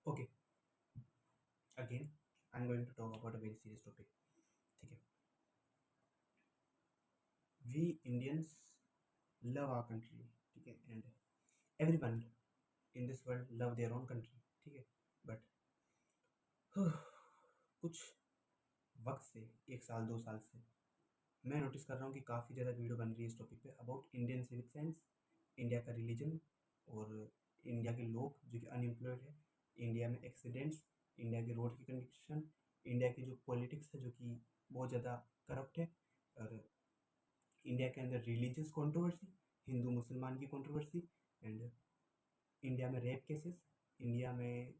Okay, again I am going to talk about a very serious topic. ठीक है. We Indians love our country. ठीक है. And everyone in this world love their own country. ठीक है. But कुछ वक्त से, 1 साल 2 साल से मैं नोटिस कर रहा हूँ कि काफ़ी ज़्यादा वीडियो बन रही है इस टॉपिक पे about Indian civic sense, India का रिलीजन और इंडिया के लोग जो कि अनएम्प्लॉयड है, इंडिया में एक्सीडेंट्स, इंडिया के रोड की कंडीशन, इंडिया की जो पॉलिटिक्स है जो कि बहुत ज़्यादा करप्ट है, और इंडिया के अंदर रिलीजियस कंट्रोवर्सी, हिंदू मुसलमान की कंट्रोवर्सी, एंड इंडिया में रेप केसेस, इंडिया में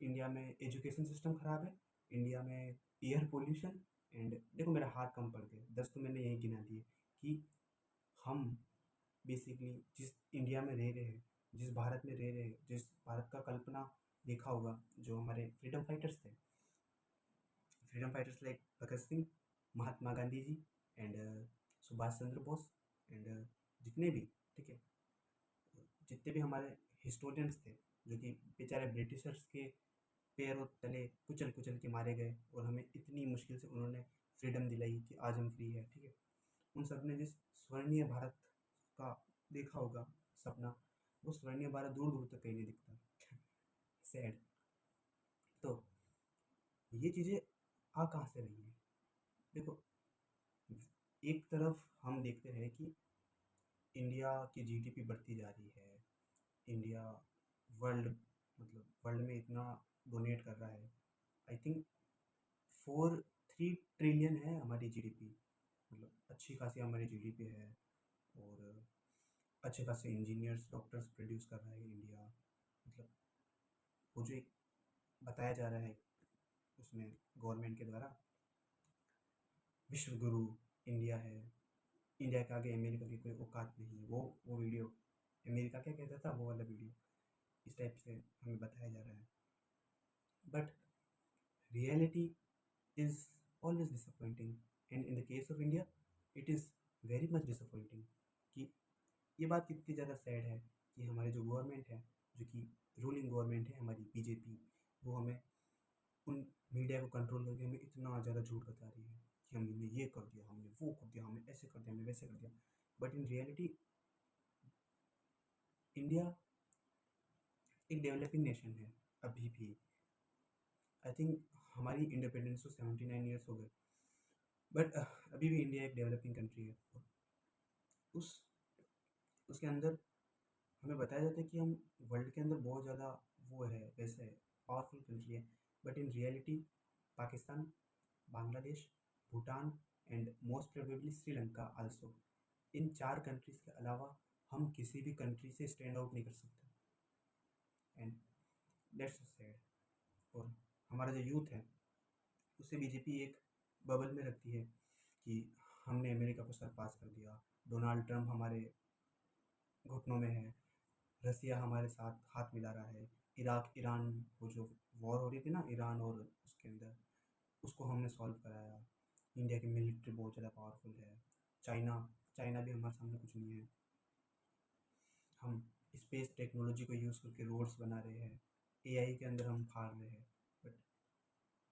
इंडिया में एजुकेशन सिस्टम ख़राब है, इंडिया में एयर पोल्यूशन. एंड देखो मेरा हाथ कम पड़ गया, 10 तो मैंने यही गिना दिए कि हम बेसिकली जिस इंडिया में रह रहे हैं, जिस भारत में रह रहे हैं, जिस भारत का कल्पना देखा होगा, जो हमारे फ्रीडम फाइटर्स थे, freedom fighters like Bhagat Singh, Mahatma Gandhi ji, and Subhash Chandra Bose, and जितने भी, ठीक है, जितने भी हमारे हिस्टोरियंस थे जो कि बेचारे ब्रिटिशर्स के पैरों तले कुचल कुचल के मारे गए और हमें इतनी मुश्किल से उन्होंने फ्रीडम दिलाई कि आज हम फ्री है. ठीक है. उन सब ने जिस स्वर्णीय भारत का देखा होगा सपना, वो स्वर्णीय भारत दूर दूर तक कहीं नहीं दिखता. सैड. तो ये चीज़ें आ कहाँ से रही हैं? देखो, एक तरफ हम देखते हैं कि इंडिया की जीडीपी बढ़ती जा रही है, इंडिया वर्ल्ड मतलब वर्ल्ड में इतना डोनेट कर रहा है. आई थिंक 3 ट्रिलियन है हमारी जीडीपी, मतलब अच्छी खासी हमारी जीडीपी है. और अच्छे खासे इंजीनियर्स डॉक्टर्स प्रोड्यूस कर रहा है इंडिया. मतलब वो जो एक बताया जा रहा है उसमें गवर्नमेंट के द्वारा विश्व गुरु इंडिया है, इंडिया के आगे अमेरिका की कोई औकात नहीं, वो वीडियो, अमेरिका क्या कहता था वो वाला वीडियो, इस टाइप से हमें बताया जा रहा है. But reality is always disappointing, and in the case of India it is very much disappointing. कि ये बात कितनी ज़्यादा सैड है कि हमारी जो गवर्नमेंट है, जो कि रूलिंग गवर्नमेंट है हमारी बीजेपी, वो हमें उन मीडिया को कंट्रोल करके हमें इतना ज़्यादा झूठ बता रही है कि हमने ये कर दिया, हमने वो कर दिया, हमने ऐसे कर दिया, हमने वैसे कर दिया. बट इन रियलिटी इंडिया एक डेवलपिंग नेशन है अभी भी. आई थिंक हमारी इंडिपेंडेंस को 79 ईयर्स हो गए, बट अभी भी इंडिया एक डेवलपिंग कंट्री है. उस उसके अंदर हमें बताया जाता है कि हम वर्ल्ड के अंदर बहुत ज़्यादा वो है, वैसे पावरफुल कंट्री है. But in reality Pakistan, Bangladesh, Bhutan and most probably Sri Lanka also, in 4 countries के अलावा हम किसी भी कंट्री से स्टैंड आउट नहीं कर सकते. And that's so sad. और हमारा जो यूथ है उसे बीजेपी एक बबल में रखती है कि हमने अमेरिका को सरपास कर दिया, डोनाल्ड ट्रंप हमारे घुटनों में है, रसिया हमारे साथ हाथ मिला रहा है, इराक ईरान वो जो वॉर हो रही थी ना ईरान और उसके अंदर, उसको हमने सॉल्व कराया, इंडिया की मिलिट्री बहुत ज़्यादा पावरफुल है, चाइना चाइना भी हमारे सामने कुछ नहीं है, हम स्पेस टेक्नोलॉजी को यूज़ करके रोड्स बना रहे हैं, एआई के अंदर हम फाड़ रहे हैं. बट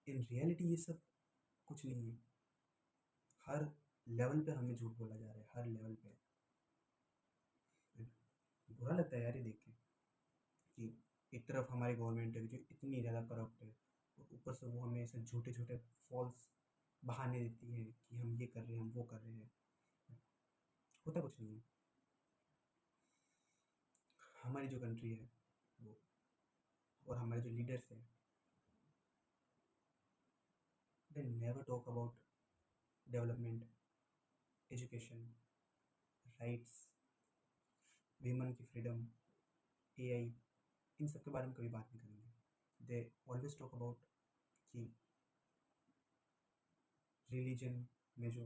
इन रियलिटी ये सब कुछ नहीं है. हर लेवल पे हमें झूठ बोला जा रहा है, हर लेवल पे. बुरा लगता है यार ये देख के कि एक तरफ हमारी गवर्नमेंट है जो इतनी ज़्यादा करप्ट है, और ऊपर से वो हमें ऐसे झूठे झूठे फॉल्स बहाने देती है कि हम ये कर रहे हैं, हम वो कर रहे हैं. होता कुछ नहीं है. हमारी जो कंट्री है वो, और हमारे जो लीडर्स हैं, they never talk about development, education, rights, women की फ्रीडम, एआई, इन सब के बारे में कभी बात नहीं करेंगे. दे ऑलवेज टॉक अबाउट कि रिलीजन में जो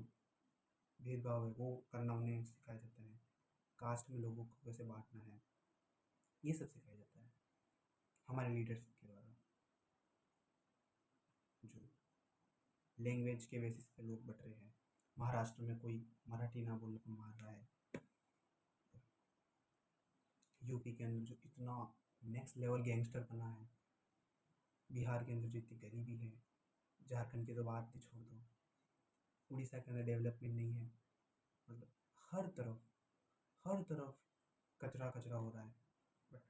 भेदभाव है वो करना उन्हें सिखाया जाता है, कास्ट में लोगों को कैसे बांटना है, ये सब सिखाया जाता है हमारे लीडर्स के द्वारा. जो लैंग्वेज के बेसिस पे लोग बट रहे हैं, महाराष्ट्र में कोई मराठी ना बोलने को मार रहा है, यूपी के अंदर जो इतना नेक्स्ट लेवल गैंगस्टर बना है। बिहार के अंदर जितनी गरीबी है, झारखंड की तो बात ही छोड़ दो, उड़ीसा के अंदर डेवलपमेंट नहीं है। मतलब हर तरफ कचरा कचरा हो रहा है। But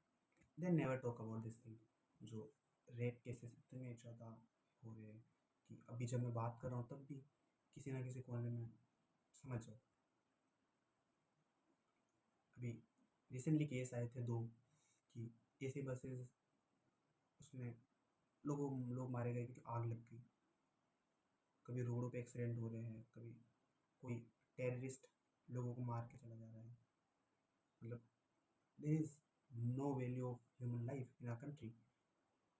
they never talk about this thing. जो रेप केसेस इतने ज़्यादा हो रहे हैं कि अभी जब मैं बात कर रहा हूँ तब भी किसी ना किसी कोने में, समझ जाओ। अभी रिसेंटली केस आए थे दो कि एसी बसेस, उसमें लोग मारे गए क्योंकि आग लग गई। कभी रोडों पे एक्सीडेंट हो रहे हैं, कभी कोई टेररिस्ट लोगों को मार के चला जा रहा है। मतलब there is no value of human life in our country.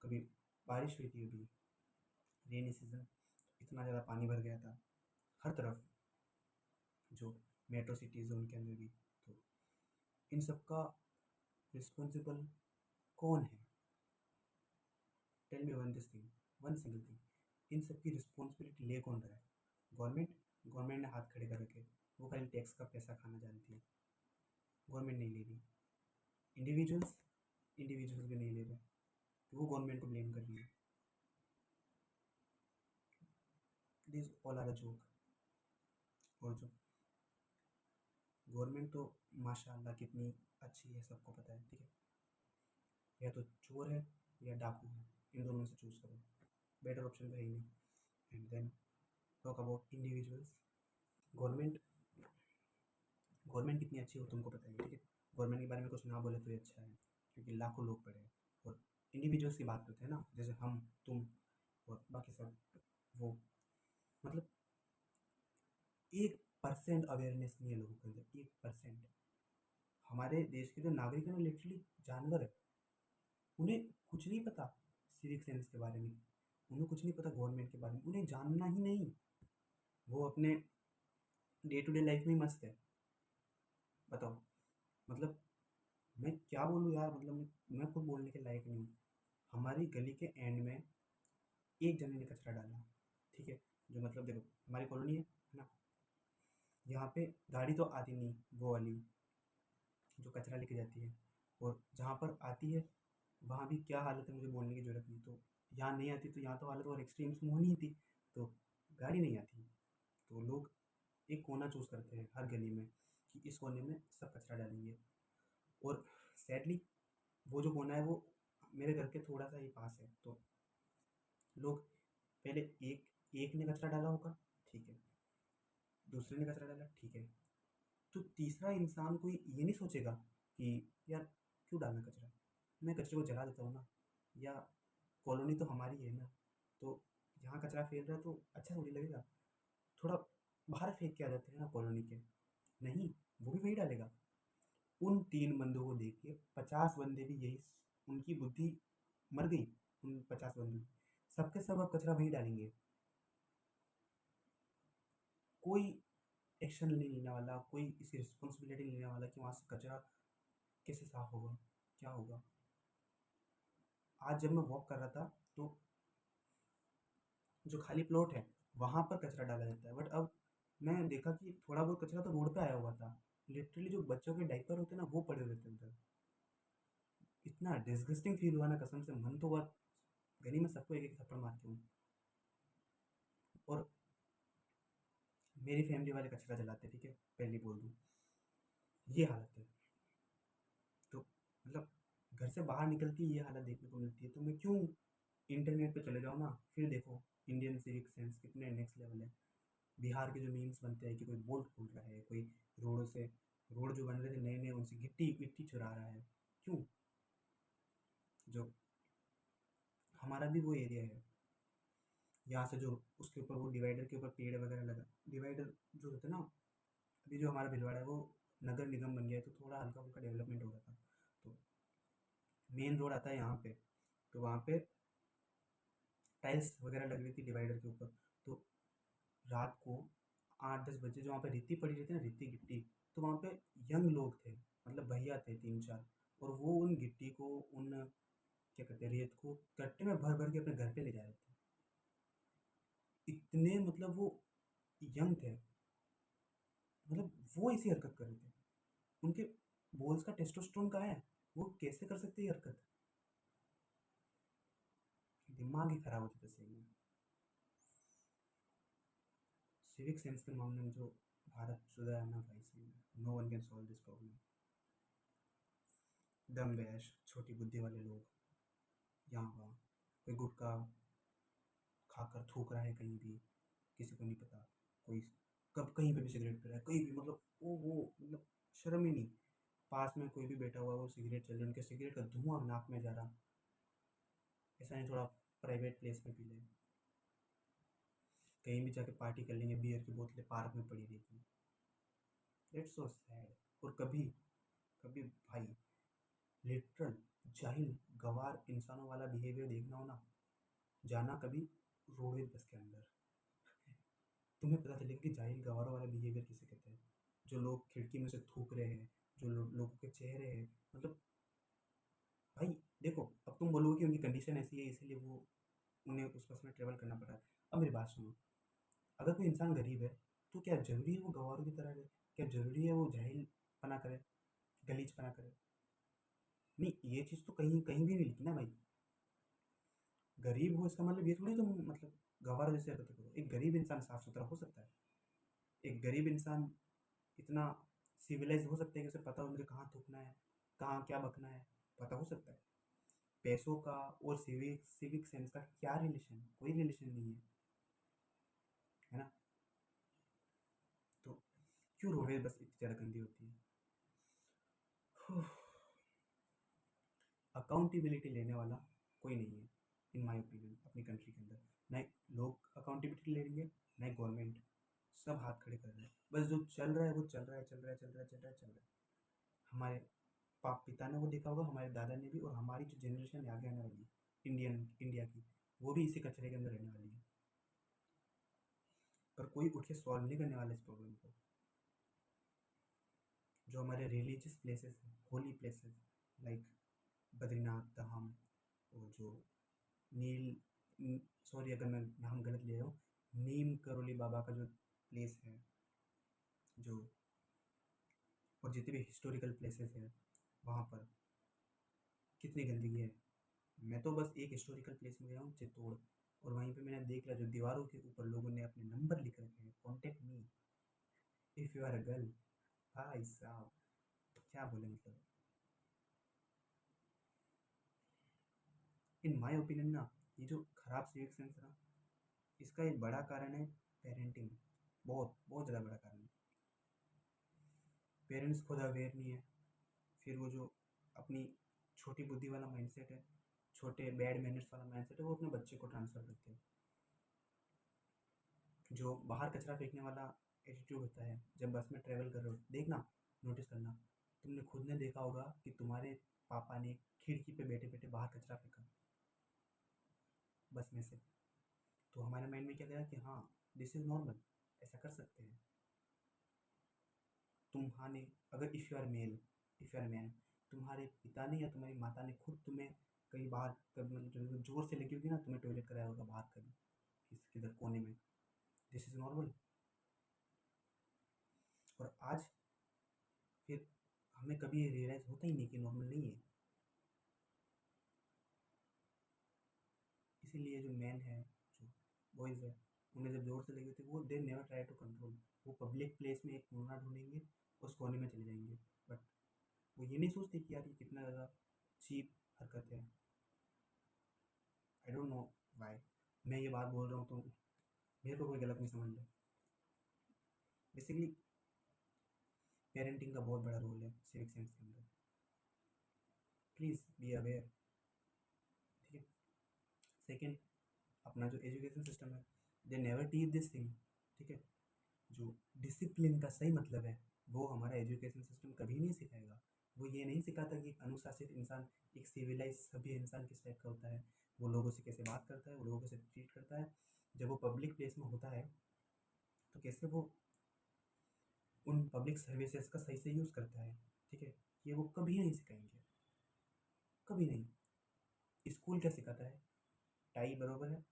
कभी बारिश हुई थी अभी रेनी सीजन, इतना ज़्यादा पानी भर गया था हर तरफ, जो मेट्रो सिटीज़ है उनके अंदर भी। तो इन सब का रिस्पॉन्सिबल कौन है? Tell me one this thing, one single thing. इन सब की रिस्पॉन्सिबिलिटी ले कौन रहा है? गवर्नमेंट। गवर्नमेंट ने हाथ खड़े कर रखे, वो खाली टैक्स का पैसा खाना जानती है, गवर्नमेंट नहीं ले रही। इंडिविजुअल्स, इंडिविजुअल्स भी नहीं ले रहे, तो वो गवर्नमेंट को ब्लेम कर रही है। This all are a joke. और जो गवर्नमेंट तो माशाल्लाह कितनी अच्छी है, सबको पता है, ठीक है। या तो चोर है या डाकू है, इन दोनों में से चूज़ करो, बेटर ऑप्शन तो है ही नहीं। And then talk about individuals. Government government कितनी अच्छी हो तुमको पता ही है, ठीक है। गवर्नमेंट के बारे में कुछ ना बोले तो ये अच्छा है, क्योंकि लाखों लोग पड़े हैं। और इंडिविजुअल्स की बात करते हैं ना, जैसे हम, तुम और बाकी सब, वो मतलब 1% अवेयरनेस नहीं है लोगों के अंदर, 1%। हमारे देश के जो नागरिक हैं ना, लिटरली जानवर है। उन्हें कुछ नहीं पता सिविक सेंस के बारे में, उन्हें कुछ नहीं पता गवर्नमेंट के बारे में, उन्हें जानना ही नहीं। वो अपने डे टू डे लाइफ में ही मस्त है। बताओ, मतलब मैं क्या बोलूँ यार, मतलब मैं खुद बोलने के लायक नहीं हूँ। हमारी गली के एंड में एक जने ने कचरा डाला, ठीक है। जो मतलब देखो, हमारी कॉलोनी है ना, यहाँ पे गाड़ी तो आती नहीं वो वाली जो कचरा लेके जाती है, और जहाँ पर आती है वहाँ भी क्या हालत है मुझे बोलने की ज़रूरत नहीं। तो यहाँ नहीं आती, तो यहाँ तो हालत और एक्सट्रीम्स में होनी ही थी। तो गाड़ी नहीं आती, तो लोग एक कोना चूज़ करते हैं हर गली में कि इस कोने में सब कचरा डालेंगे। और सैडली वो जो कोना है वो मेरे घर के थोड़ा सा ही पास है। तो लोग पहले एक एक ने कचरा डाला होगा, ठीक है, दूसरे ने कचरा डाला, ठीक है, तो तीसरा इंसान कोई ये नहीं सोचेगा कि यार क्यों डालना कचरा, मैं कचरे को जला देता हूँ ना, या कॉलोनी तो हमारी है ना, तो यहाँ कचरा फैल रहा है तो अच्छा थोड़ी लगेगा, थोड़ा बाहर फेंक के आ जाते हैं ना कॉलोनी के। नहीं, वो भी वही डालेगा। उन 3 बंदों को देख के 50 बंदे भी यही, उनकी बुद्धि मर गई। उन 50 बंदों की, सबके सब अब कचरा वही डालेंगे। कोई एक्शन नहीं लेने वाला, कोई इसकी रिस्पॉन्सिबिलिटी नहीं लेने वाला कि वहाँ से कचरा कैसे साफ होगा, क्या होगा। आज जब मैं वॉक कर रहा था तो जो खाली प्लॉट है वहाँ पर कचरा डाला जाता है, बट अब मैं देखा कि थोड़ा बहुत कचरा तो रोड पे आया हुआ था। लिटरली जो बच्चों के डायपर होते हैं ना वो पड़े हुए थे उधर। इतना डिस्गस्टिंग फील हुआ ना, कसम से मन तो हुआ गली में सबको एक एक थप्पड़ मार के हूँ। और मेरी फैमिली वाले कचरा जलाते, ठीक है, पहले बोल दूँ, ये हालत है। तो मतलब घर से बाहर निकल के ये हालत देखने को मिलती है, तो मैं क्यों इंटरनेट पे चले जाओ ना, फिर देखो इंडियन सिविक सेंस कितने नेक्स्ट लेवल है। बिहार के जो मीम्स बनते हैं कि कोई बोल्ट खोल रहा है, कोई रोडों से, रोड जो बन रहे थे नए नए उनसे गिट्टी मिट्टी चुरा रहा है, क्यों? जो हमारा भी वो एरिया है, यहाँ से जो उसके ऊपर वो डिवाइडर के ऊपर पेड़ वगैरह लगा, डिवाइडर जो होता है ना, अभी जो हमारा भिलवाड़ा है वो नगर निगम बन गया है, तो थोड़ा हल्का फुल्का डेवलपमेंट हो रहा था। तो मेन रोड आता है यहाँ पे, तो वहाँ पे टाइल्स वगैरह लग रही थी डिवाइडर के ऊपर। तो रात को 8-10 बजे जो वहाँ पे रेती पड़ी रहती है ना, रेती गिट्टी, तो वहाँ पे यंग लोग थे, मतलब भैया थे 3-4, और वो उन गिट्टी को, उन क्या कहते हैं, रेत को कट्टे में भर भर के अपने घर पे ले जा रहे थे। इतने मतलब वो यंग थे, मतलब वो ऐसी हरकत कर रहे थे। उनके बोल्स का टेस्टोस्टेरोन कहाँ है, वो कैसे कर सकते हैं ये हरकत? दिमाग ही खराब हो जाता है सही में। सिविक सेंस के मामले में जो भारत जुदा है ना भाई, सही में no one can solve this problem. दम बैश छोटी बुद्धि वाले लोग यहाँ वहाँ, कोई गुटखा खाकर थूक रहा है कहीं भी, किसी को नहीं पता। कोई कब कहीं पे भी सिगरेट पी रहा है कहीं भी, मतलब वो मतलब शर्म ही नहीं। पास में कोई भी बैठा हुआ है, वो सिगरेट चल रही है, उनके सिगरेट का धुआं नाक में जा रहा। ऐसा नहीं थोड़ा प्राइवेट प्लेस में पी ले, कहीं भी जाके पार्टी कर लेंगे, बियर की बोतलें पार्क में पड़ी रहेगी। It's so sad. और कभी कभी भाई लिटरल जाहिल गवार इंसानों वाला बिहेवियर देखना हो ना, जाना कभी रोहित बस के अंदर, तुम्हें पता चलेगा कि जाहिल गवारों वाला बिहेवियर किसे कहते हैं। जो लोग खिड़की में से थूक रहे हैं, जो लोगों के चेहरे हैं, मतलब भाई देखो, अब तुम बोलोगे कि उनकी कंडीशन ऐसी है इसलिए वो उन्हें उस बस में ट्रेवल करना पड़ा है। अब मेरी बात सुनो, अगर कोई इंसान गरीब है तो क्या जरूरी है वो गंवारों की तरह रहे? क्या जरूरी है वो जाहिल पना करे, गलीज पना करे? नहीं, ये चीज़ तो कहीं कहीं भी नहीं लिखी ना भाई। गरीब हो इसका मतलब ये थोड़ी तुम मतलब गंवार जैसे हरकतें करो। एक गरीब इंसान साफ सुथरा हो सकता है, एक गरीब इंसान इतना सिविलाइज हो सकता है कि उसे पता हो मुझे कहाँ थूकना है, कहाँ क्या बकना है, पता हो सकता है। पैसों का और सिविक सिविक सेंस का क्या रिलेशन? कोई रिलेशन नहीं है, है ना? तो क्यों रोडवेज बस इतनी ज़्यादा गंदी होती है? अकाउंटेबिलिटी लेने वाला कोई नहीं है इन माय ओपिनियन अपनी कंट्री के अंदर। ना लोग अकाउंटेबिलिटी लेंगे, ना गवर्नमेंट। सब हाथ खड़े कर रहे हैं, बस जो चल रहा है वो चल रहा है, चल रहा है, चल रहा है, चल रहा है, चल रहा है। हमारे पाप पिता ने वो देखा होगा, हमारे दादा ने भी, और हमारी जो जनरेशन आगे आने वाली है इंडिया की, वो भी इसी कचरे के अंदर रहने वाली है। पर कोई उठ के सॉल्व नहीं करने वाला इस प्रॉब्लम को। जो हमारे रिलीजियस प्लेसेस हैं, होली प्लेसेस लाइक बद्रीनाथ धाम, और जो नील सॉरी अगर मैं नाम गलत ले रहा हूँ, नीम करोली बाबा का जो प्लेस है, जो और जितने भी हिस्टोरिकल प्लेसेस हैं वहाँ पर कितनी गंदगी है। मैं तो बस एक हिस्टोरिकल प्लेस में गया हूँ, चित्तौड़, और वहीं पे मैंने देख लिया जो दीवारों के ऊपर लोगों ने अपने नंबर लिख रखे हैं, contact me if you are a girl. भाई साहब क्या बोले, मतलब इन माय ओपिनियन ना, ये जो खराब सिविक सेंस है ना, इसका एक बड़ा कारण है पेरेंटिंग। बहुत बहुत ज़्यादा बड़ा कारण है। पेरेंट्स खुद अवेयर नहीं है, फिर वो जो अपनी छोटी बुद्धि वाला माइंडसेट है, छोटे बैड मैनर्स वाला माइंडसेट है, वो अपने बच्चे को ट्रांसफ़र करते हैं। जो बाहर कचरा फेंकने वाला एटीट्यूड होता है जब बस में ट्रैवल कर रहे हो, देखना, नोटिस करना, तुमने खुद ने देखा होगा कि तुम्हारे पापा ने खिड़की पे बैठे बैठे बाहर कचरा फेंका बस में से, तो हमारे माइंड में क्या गया कि हाँ दिस इज़ नॉर्मल, ऐसा कर सकते हैं। तुम्हारे अगर if you are male, if you are man, तुम्हारे पिता ने या तुम्हारी माता ने खुद तुम्हें कहीं बाहर कभी मतलब जो जोर से लगी होगी ना, तुम्हें टॉयलेट कराया होगा बाहर कभी किधर कोने में, दिस इज़ नॉर्मल। और आज फिर हमें कभी ये रियलाइज़ होता ही नहीं कि नॉर्मल नहीं है। इसीलिए जो मैन है, जो बॉयज़ है, उन्हें जब ज़ोर से लगी होती है वो they never try to control. वो पब्लिक प्लेस में एक कोना ढूंढेंगे, उस कोने में चले जाएंगे। बट वो ये नहीं सोचते कि यार ये कितना ज़्यादा चीप हरकत है। आई डोंट नो वाई मैं ये बात बोल रहा हूँ, तो मेरे को कोई गलत नहीं समझ ले। बेसिकली पेरेंटिंग का बहुत बड़ा रोल है सिविक सेंस के अंदर। प्लीज़ बी अवेयर, ठीक है। सेकेंड, अपना जो एजुकेशन सिस्टम है, they never teach this thing, ठीक है। जो डिसिप्लिन का सही मतलब है वो हमारा एजुकेशन सिस्टम कभी नहीं सिखाएगा। वो ये नहीं सिखाता कि एक अनुशासित इंसान, एक सिविलाइज सभ्य इंसान किस टाइप का होता है, वो लोगों से कैसे बात करता है, वो लोगों को कैसे ट्रीट करता है, जब वो पब्लिक प्लेस में होता है तो कैसे वो उन पब्लिक सर्विसेज का सही से यूज़ करता है, ठीक है। ये वो कभी नहीं सिखाएंगे, कभी नहीं। स्कूल क्या सिखाता है? टाई बरोबर है,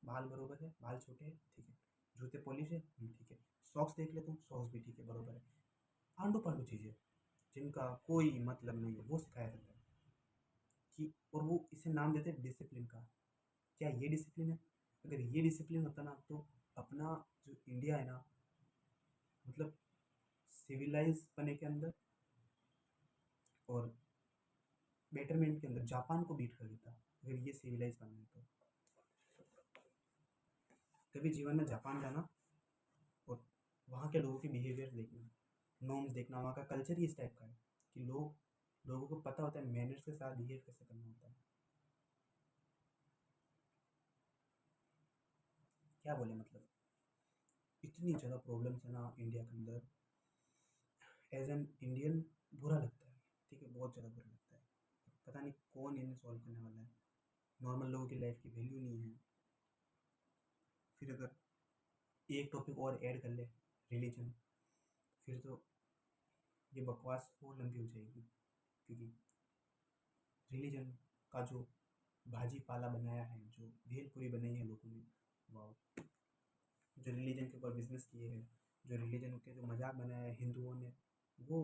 बाल बरोबर है, बाल छोटे हैं, ठीक है, जूते पॉलिश है, ठीक है, सॉक्स देख लेता हूँ, सॉक्स भी ठीक है, बरोबर है। आंडू पांडू चीज़ें जिनका कोई मतलब नहीं है वो सिखाया जाता है कि, और वो इसे नाम देते हैं डिसिप्लिन का। क्या ये डिसिप्लिन है? अगर ये डिसिप्लिन होता ना तो अपना जो इंडिया है ना, मतलब सिविलाइज बने के अंदर और बेटरमेंट के अंदर जापान को बीट कर देता, अगर ये सिविलाइज बनना है तो। कभी जीवन में जापान जाना और वहाँ के लोगों की बिहेवियर देखना, नॉर्म्स देखना, वहाँ का कल्चर ही इस टाइप का है कि लोगों को पता होता है मैनर्स के साथ बिहेव कैसे करना होता है। क्या बोले, मतलब इतनी ज़्यादा प्रॉब्लम्स है ना इंडिया के अंदर। एज एन इंडियन बुरा लगता है, ठीक है, बहुत ज़्यादा बुरा लगता है। पता नहीं कौन इन्हें सॉल्व करने वाला है। नॉर्मल लोगों की लाइफ की वैल्यू नहीं है। फिर अगर एक टॉपिक और ऐड कर ले, रिलीजन, फिर तो ये बकवास और लंबी हो जाएगी। क्योंकि रिलीजन का जो भाजी पाला बनाया है, जो भेलपुरी बनाई है लोगों ने, वाह। जो रिलीजन के ऊपर बिजनेस किए हैं, जो रिलीजन के जो मजाक बनाया है हिंदुओं ने, वो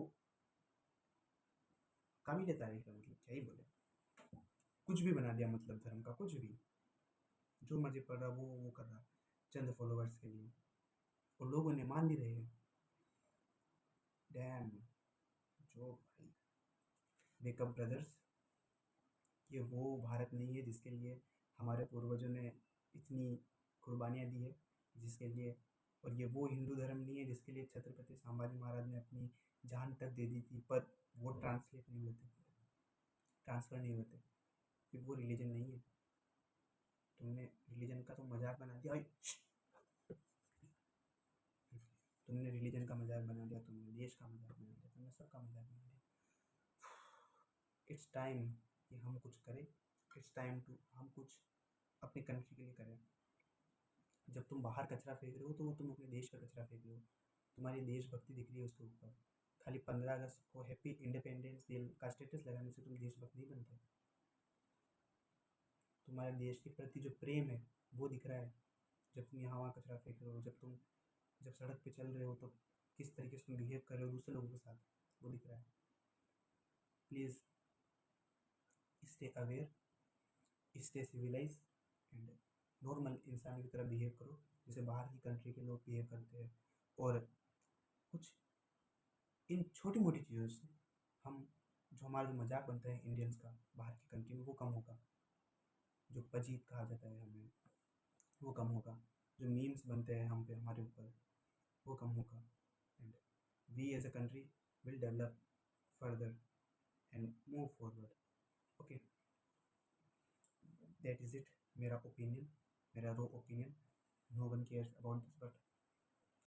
काबिल तारीफ है। मतलब क्या ही बोले, कुछ भी बना दिया, मतलब धर्म का कुछ भी, जो मर्जी पड़ रहा वो कर रहा, चंद फॉलोवर्स के लिए, और लोग उन्हें मान भी रहे हैं। डैम, जो भाई, वेकअप ब्रदर्स, ये वो भारत नहीं है जिसके लिए हमारे पूर्वजों ने इतनी कुर्बानियाँ दी है, जिसके लिए, और ये वो हिंदू धर्म नहीं है जिसके लिए छत्रपति संभाजी महाराज ने अपनी जान तक दे दी थी, पर वो ट्रांसलेट नहीं होते, ट्रांसफ़र नहीं होते। ये वो रिलीजन नहीं है। तुमने रिलीजन का तो मजाक बना दिया। तुमने रिलीजन का मजाक बना दिया, तुमने देश का मजाक बना दिया, तुमने सबका मजाक बना दिया। इट्स टाइम कि हम कुछ करें। इट्स टाइम टू हम कुछ अपनी कंट्री के लिए करें। जब तुम बाहर कचरा फेंक रहे हो तो तुम अपने देश का कचरा फेंक रहे हो। तुम्हारी देशभक्ति दिख रही है उसके ऊपर। खाली 15 अगस्त को हैप्पी इंडिपेंडेंस डे का स्टेटस लगाने से तुम देशभक्त नहीं बनते। तुम्हारे देश के प्रति जो प्रेम है वो दिख रहा है जब तुम यहाँ वहाँ कचरा फेंक रहे हो, जब सड़क पे चल रहे हो तो किस तरीके से तुम बिहेव कर रहे हो दूसरे लोगों के साथ, वो दिख रहा है। Please stay aware, stay civilise, and normal इंसान की तरह बिहेव करो जैसे बाहर की कंट्री के लोग बिहेव करते हैं। और कुछ इन छोटी मोटी चीज़ों से हम, जो हमारा जो मजाक बनता है इंडियंस का बाहर की कंट्री में, वो कम होगा। जो पजीत कहा जाता है हमें, वो कम होगा। जो मीम्स बनते हैं हम पे, हमारे ऊपर, वो कम होगा। And we as a country will develop further and move forward. Okay, that is it. मेरा ओपिनियन, मेरा raw opinion. No one cares about this, but